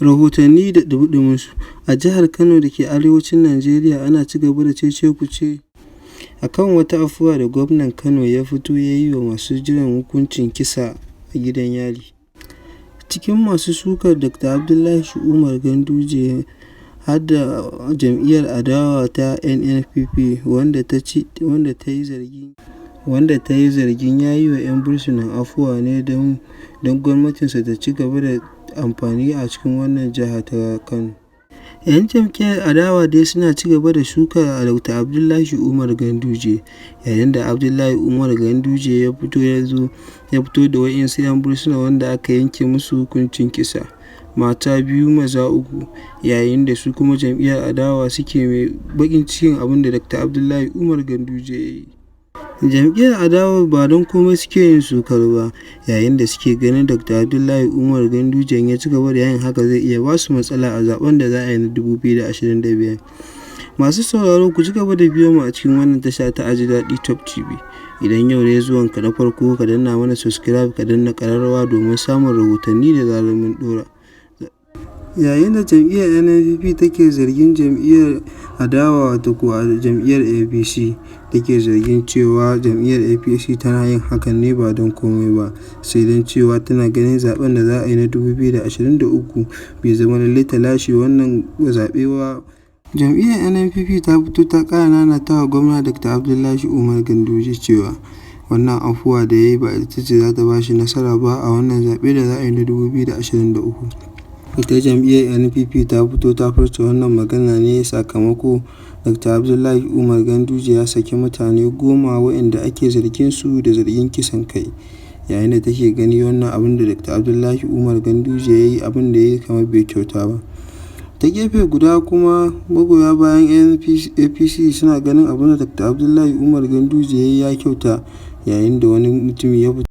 Rahotanni da ɗumi-ɗuminsu. A jihar Kano da ke arewacin Najeriya ana ci gaba da cece-kuce a kan wata afuwa da gwamnan Kano ya fito ya yi wa masu jiran hukuncin kisa a gidan yari. Cikin masu sukar Dr. Abdullahi Umar Ganduje har da jam'iyyar adawa ta NNPP wanda ta yi zargin ya yi wa 'yan bursunan afuwa ne don gwamnatinsa ta ci gaba da amfani a cikin wannan jiha ta Kano. 'Yan jam'iyyar adawa dai suna ci gaba da sukar a Dr. Abdullahi Umar Ganduje, yayin da Abdullahi Umar Ganduje ya fito da waɗansu 'yan bursuna wanda aka yanke musu hukuncin kisa, mata 2 maza 3, yayin da su kuma jam'iyyar adawa suke mai baƙin cikin abin da Dr. Abdullahi Umar Ganduje ya yi. Jam'iyyar adawa ba don komai suke yin sukar ba, yayin da suke ganin Dr. Abdullahi Umar Ganduje ya ci gaba da yin haka zai iya ba su matsala a zaɓen da za a yi na 2025. Masu sauraro ku ci gaba da biyo mu a cikin wannan tasha ta Aji Daɗi Top TV. Idan yau ne zuwanka na farko ka danna mana subscribe ka danna ƙararrawa domin samun rahotanni da zarar mun ɗora. Yayin da jam'iyyar NNPP take zargin jam'iyyar adawa wato kuwa jam'iyyar APC take zargin cewa jam'iyyar APC tana yin hakan ne ba don komai ba sai don cewa tana ganin zaben da za a yi na 2023 bai zama lallai ta lashe wannan zaɓe ba. Jam'iyyar NNPP ta fito ta ƙara nanata wa gwamna Dr. Abdullahi Umar Ganduje cewa wannan afuwa da ya yi ba ita ce za ta ba shi nasara ba a wannan zaɓe da za a yi na 2023. Ita jam'iyyar NNPP ta fito ta furta wannan magana ne sakamako Dr. Abdullahi Umar Ganduje ya saki mutane 10 waɗanda ake zargin su da zargin kisan kai, yayin da take gani wannan abin da Dr. Abdullahi Umar Ganduje ya yi abin da ya yi kamar bai kyauta ba. Ta gefe guda kuma magoya bayan APC suna ganin abin da Dr. Abdullahi Umar Ganduje ya yi ya kyauta, yayin da wani mutum ya fito